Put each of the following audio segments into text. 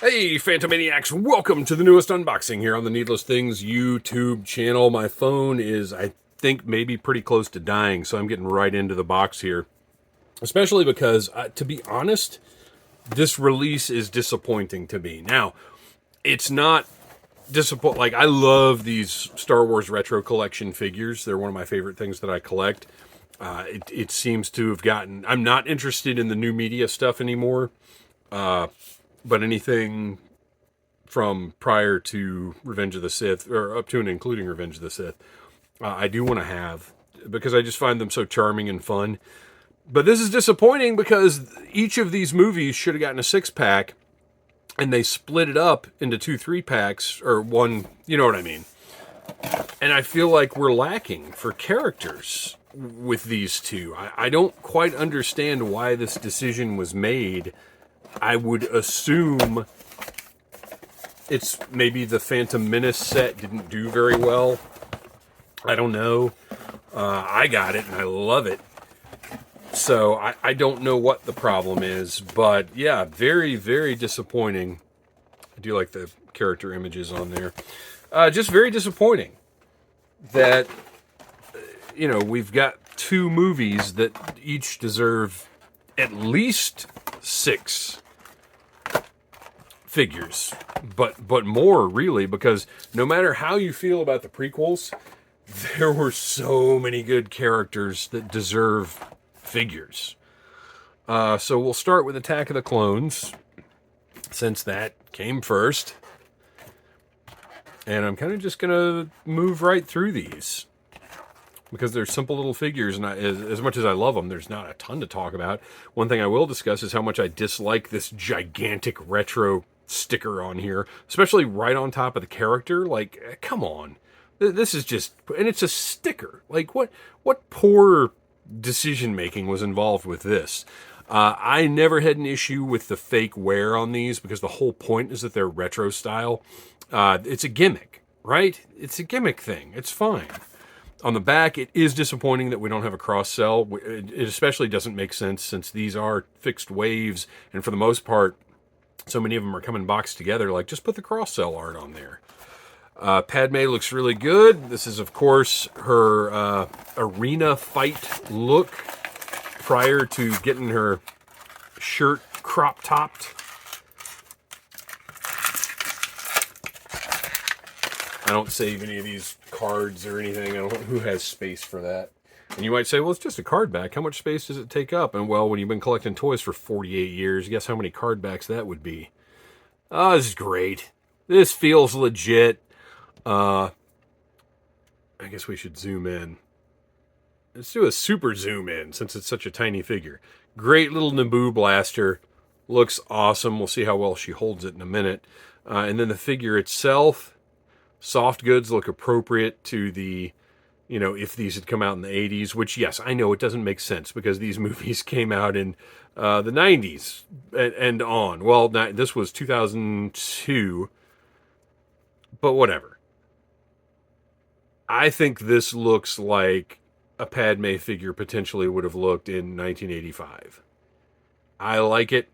Hey, Phantomaniacs, welcome to the newest unboxing here on the Needless Things YouTube channel. My phone is, I think, maybe pretty close to dying, so I'm getting right into the box here. Especially because, to be honest, this release is disappointing to me. Now, it's not disappointing. Like, I love these Star Wars Retro Collection figures. They're one of my favorite things that I collect. It seems to have gotten... I'm not interested in the new media stuff anymore. But anything from prior to Revenge of the Sith, or up to and including Revenge of the Sith, I do want to have, because I just find them so charming and fun. But this is disappointing because each of these movies should have gotten a 6-pack, and they split it up into 2 3-packs, or one, you know what I mean. And I feel like we're lacking for characters with these two. I don't quite understand why this decision was made. I would assume it's maybe the Phantom Menace set didn't do very well. I don't know. I got it and I love it. So I don't know what the problem is. But yeah, very, very disappointing. I do like the character images on there. Just very disappointing that, you know, we've got 2 movies that each deserve at least 6 figures, but more really, because no matter how you feel about the prequels, there were so many good characters that deserve figures. So we'll start with Attack of the Clones, since that came first, and I'm kind of just gonna move right through these because they're simple little figures, and as much as I love them, there's not a ton to talk about. One thing I will discuss is how much I dislike this gigantic retro sticker on here, especially right on top of the character. Like, come on. This is just... And it's a sticker. Like, what poor decision-making was involved with this? I never had an issue with the fake wear on these because the whole point is that they're retro style. It's a gimmick, right? It's a gimmick thing. It's fine. On the back, it is disappointing that we don't have a cross-sell. It especially doesn't make sense since these are fixed waves, and for the most part, so many of them are coming boxed together. Like, just put the cross-sell art on there. Padme looks really good. This is, of course, her arena fight look prior to getting her shirt crop-topped. I don't save any of these cards or anything. I don't know who has space for that. And you might say, well, it's just a card back. How much space does it take up? And well, when you've been collecting toys for 48 years, guess how many card backs that would be? Oh, this is great. This feels legit. I guess we should zoom in. Let's do a super zoom in since it's such a tiny figure. Great little Naboo blaster. Looks awesome. We'll see how well she holds it in a minute. And then the figure itself, soft goods look appropriate to the... You know, if these had come out in the 80s, which, yes, I know it doesn't make sense because these movies came out in the 90s and on. Well, this was 2002, but whatever. I think this looks like a Padme figure potentially would have looked in 1985. I like it.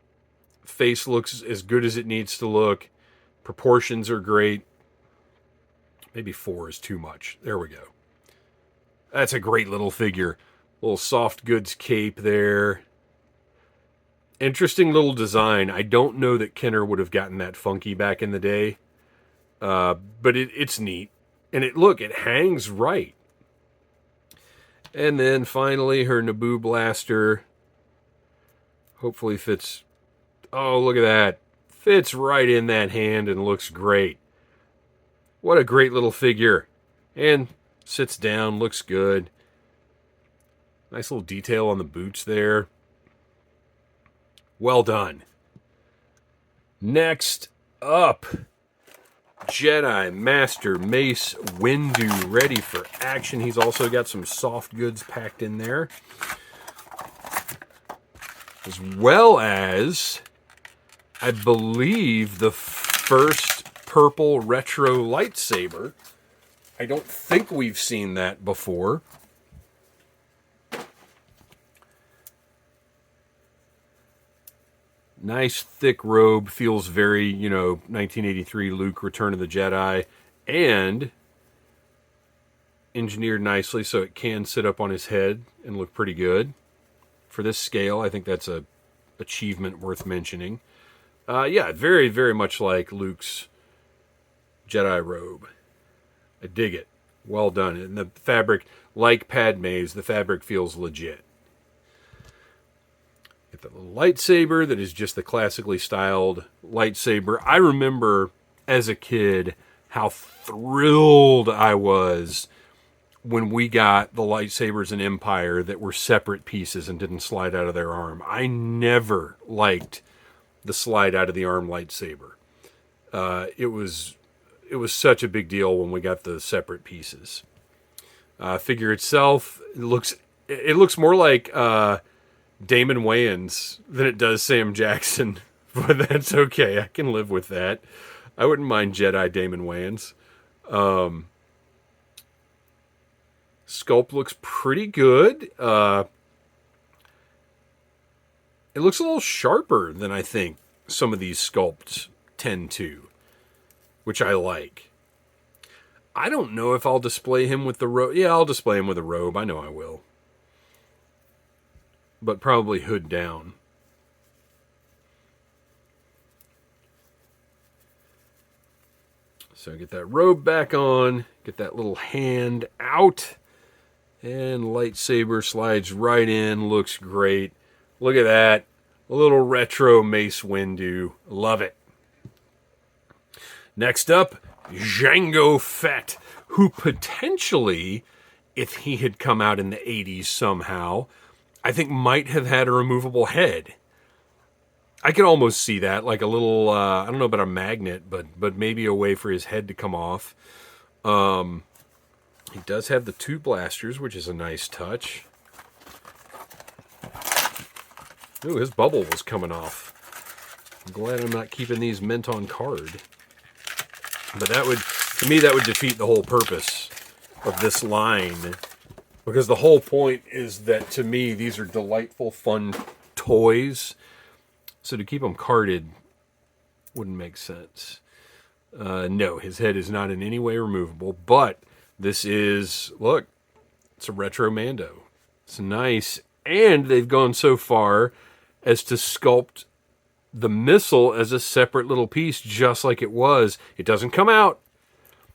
Face looks as good as it needs to look. Proportions are great. Maybe 4 is too much. There we go. That's a great little figure. Little soft goods cape there. Interesting little design. I don't know that Kenner would have gotten that funky back in the day. But it's neat. And it hangs right. And then finally her Naboo blaster. Hopefully fits. Oh, look at that. Fits right in that hand and looks great. What a great little figure. And... sits down, looks good. Nice little detail on the boots there. Well done. Next up, Jedi Master Mace Windu, ready for action. He's also got some soft goods packed in there. As well as, I believe, the first purple retro lightsaber. I don't think we've seen that before. Nice thick robe, feels very, 1983 Luke Return of the Jedi, and engineered nicely so it can sit up on his head and look pretty good. For this scale, I think that's a achievement worth mentioning. Yeah, very, very much like Luke's Jedi robe. I dig it. Well done. And the fabric, like Padme's, the fabric feels legit. Get the little lightsaber that is just the classically styled lightsaber. I remember as a kid how thrilled I was when we got the lightsabers in Empire that were separate pieces and didn't slide out of their arm. I never liked the slide out of the arm lightsaber. It was such a big deal when we got the separate pieces. Figure itself, it looks more like Damon Wayans than it does Sam Jackson, but that's okay. I can live with that. I wouldn't mind Jedi Damon Wayans. Sculpt looks pretty good. It looks a little sharper than I think some of these sculpts tend to, which I like. I don't know if I'll display him with the robe. Yeah, I'll display him with a robe. I know I will. But probably hood down. So get that robe back on. Get that little hand out. And lightsaber slides right in. Looks great. Look at that. A little retro Mace Windu. Love it. Next up, Jango Fett, who potentially, if he had come out in the 80s somehow, I think might have had a removable head. I could almost see that, like a little, I don't know about a magnet, but maybe a way for his head to come off. He does have the two blasters, which is a nice touch. Ooh, his bubble was coming off. I'm glad I'm not keeping these mint on card. But to me, that would defeat the whole purpose of this line. Because the whole point is that, to me, these are delightful, fun toys. So to keep them carded wouldn't make sense. No, his head is not in any way removable. But this is, look, it's a retro Mando. It's nice. And they've gone so far as to sculpt the missile as a separate little piece, just like it was. It doesn't come out,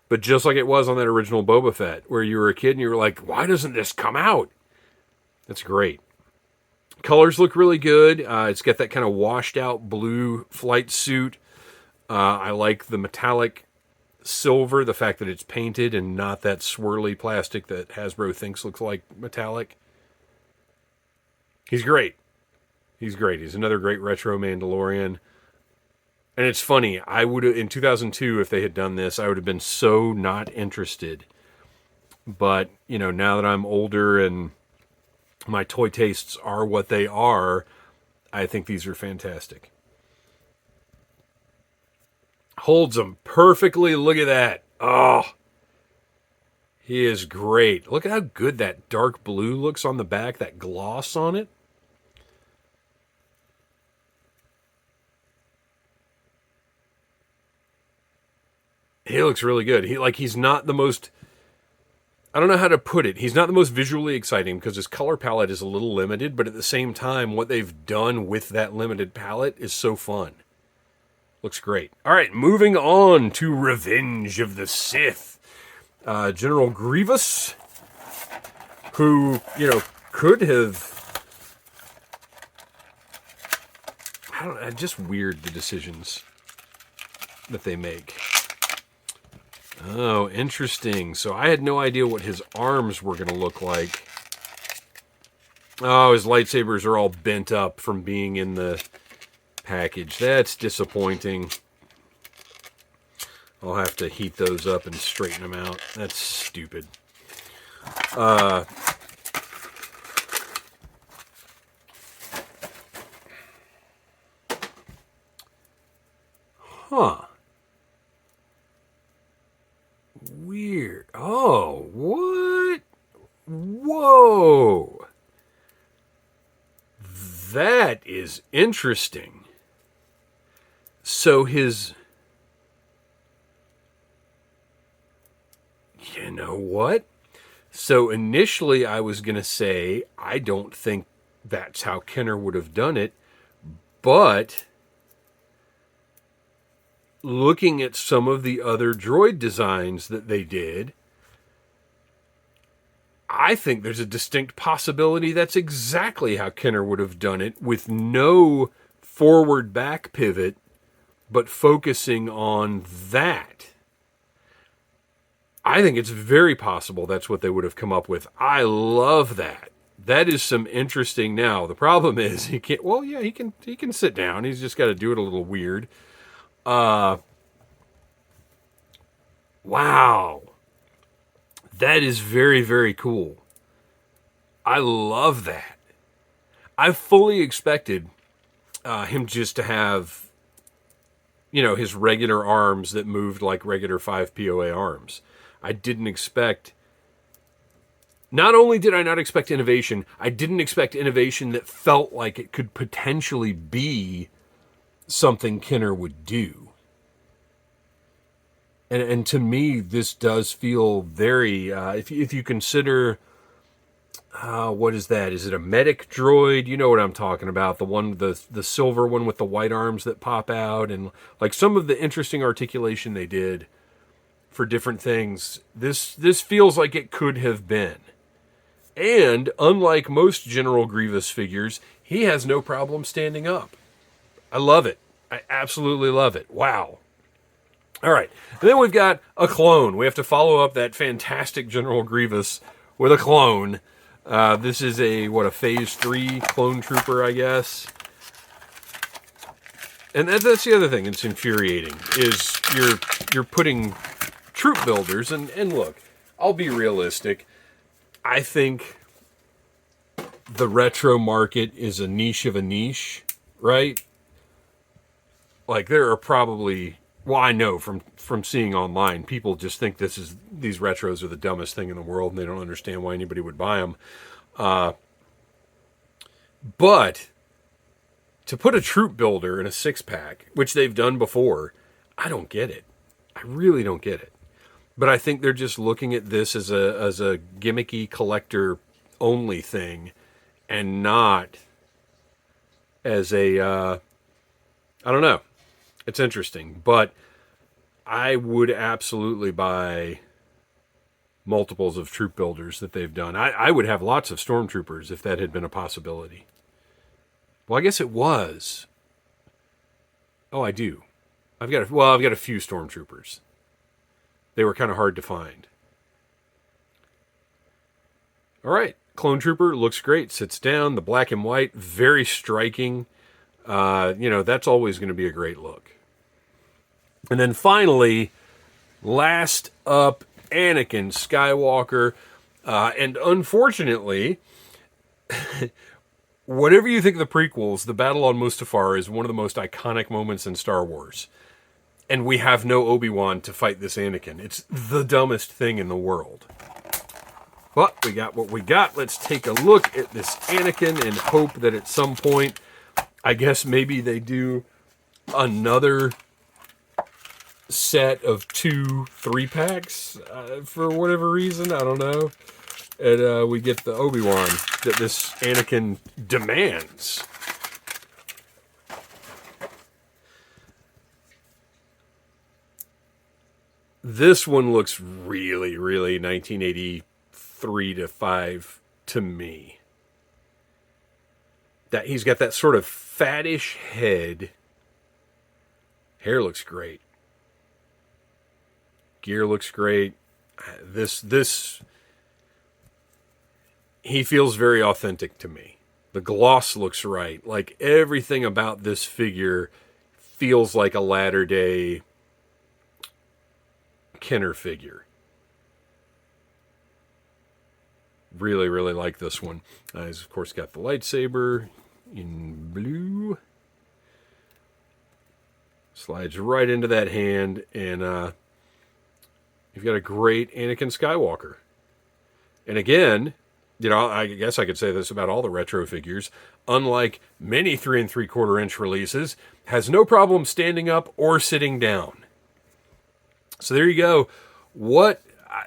but just like it was on that original Boba Fett, where you were a kid and you were like, why doesn't this come out? That's great. Colors look really good. It's got that kind of washed out blue flight suit. I like the metallic silver, the fact that it's painted and not that swirly plastic that Hasbro thinks looks like metallic. He's great. He's great. He's another great retro Mandalorian. And it's funny, I would have, in 2002, if they had done this, I would have been so not interested. But, now that I'm older and my toy tastes are what they are, I think these are fantastic. Holds them perfectly. Look at that. Oh, he is great. Look at how good that dark blue looks on the back, that gloss on it. He looks really good. He's not the most, I don't know how to put it. He's not the most visually exciting because his color palette is a little limited, but at the same time, what they've done with that limited palette is so fun. Looks great. All right, moving on to Revenge of the Sith. General Grievous, who, could have, just weird, the decisions that they make. Oh, interesting. So I had no idea what his arms were going to look like. Oh, his lightsabers are all bent up from being in the package. That's disappointing. I'll have to heat those up and straighten them out. That's stupid. Huh. Weird. Oh, what? Whoa. That is interesting. So his... You know what? So initially I was going to say, I don't think that's how Kenner would have done it. But looking at some of the other droid designs that they did, I think there's a distinct possibility that's exactly how Kenner would have done it, with no forward back pivot, but focusing on that. I think it's very possible that's what they would have come up with. I love that. That is some interesting. Now, the problem is he can't, well, yeah, he can sit down. He's just got to do it a little weird. Wow. That is very, very cool. I love that. I fully expected him just to have, his regular arms that moved like regular 5 POA arms. I didn't expect... Not only did I not expect innovation, I didn't expect innovation that felt like it could potentially be something Kenner would do. And to me, this does feel very... if you consider... what is that? Is it a medic droid? You know what I'm talking about. The one, the silver one with the white arms that pop out. And like some of the interesting articulation they did for different things. This feels like it could have been. And unlike most General Grievous figures, he has no problem standing up. I love it. I absolutely love it. Wow. All right. And then we've got a clone. We have to follow up that fantastic General Grievous with a clone. This is a Phase 3 clone trooper, I guess. And that's the other thing that's infuriating, is you're putting troop builders, and look, I'll be realistic. I think the retro market is a niche of a niche, right? Like there are probably, well, I know from seeing online, people just think these retros are the dumbest thing in the world, and they don't understand why anybody would buy them. But to put a troop builder in a 6-pack, which they've done before, I don't get it. I really don't get it. But I think they're just looking at this as a gimmicky collector only thing, and not as a I don't know. It's interesting, but I would absolutely buy multiples of troop builders that they've done. I would have lots of stormtroopers if that had been a possibility. Well, I guess it was. Oh, I do. I've got a few stormtroopers. They were kind of hard to find. All right. Clone Trooper looks great. Sits down. The black and white, very striking. That's always going to be a great look. And then finally, last up, Anakin Skywalker. And unfortunately, whatever you think of the prequels, the battle on Mustafar is one of the most iconic moments in Star Wars. And we have no Obi-Wan to fight this Anakin. It's the dumbest thing in the world. But we got what we got. Let's take a look at this Anakin and hope that at some point, I guess maybe they do another set of 2 3-packs for whatever reason. I don't know. And we get the Obi-Wan that this Anakin demands. This one looks really, really 1983 to 5 to me. That he's got that sort of fattish head. Hair looks great. Gear looks great. This he feels very authentic to me. The gloss looks right. Like everything about this figure feels like a latter day Kenner figure. Really, really like this one. He's of course got the lightsaber in blue. Slides right into that hand, and you've got a great Anakin Skywalker. And again, You know, I guess I could say this about all the retro figures. Unlike many 3 3/4 inch releases, has no problem standing up or sitting down. So there you go. What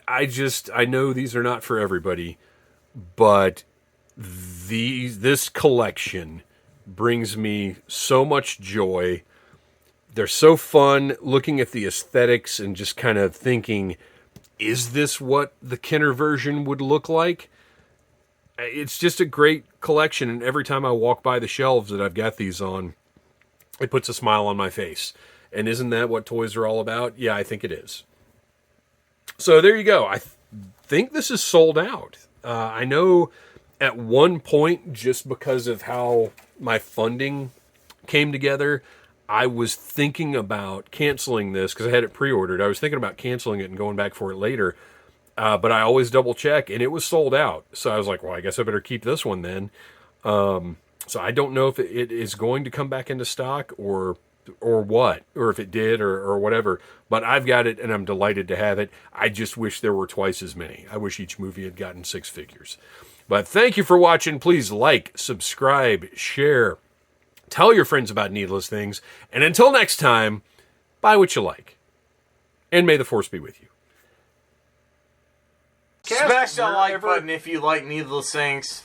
I know these are not for everybody, but this collection brings me so much joy. They're so fun looking at the aesthetics and just kind of thinking, is this what the Kenner version would look like? It's just a great collection, and every time I walk by the shelves that I've got these on, it puts a smile on my face. And isn't that what toys are all about? Yeah, I think it is. So there you go. I think this is sold out. I know at one point, just because of how my funding came together, I was thinking about canceling this because I had it pre-ordered. I was thinking about canceling it and going back for it later. But I always double check, and it was sold out. So I was like, well, I guess I better keep this one then. So I don't know if it is going to come back into stock or what, or if it did or whatever. But I've got it, and I'm delighted to have it. I just wish there were twice as many. I wish each movie had gotten 6 figures. But thank you for watching. Please like, subscribe, share, tell your friends about Needless Things. And until next time, buy what you like. And may the Force be with you. Smash that like button if you like Needless Things.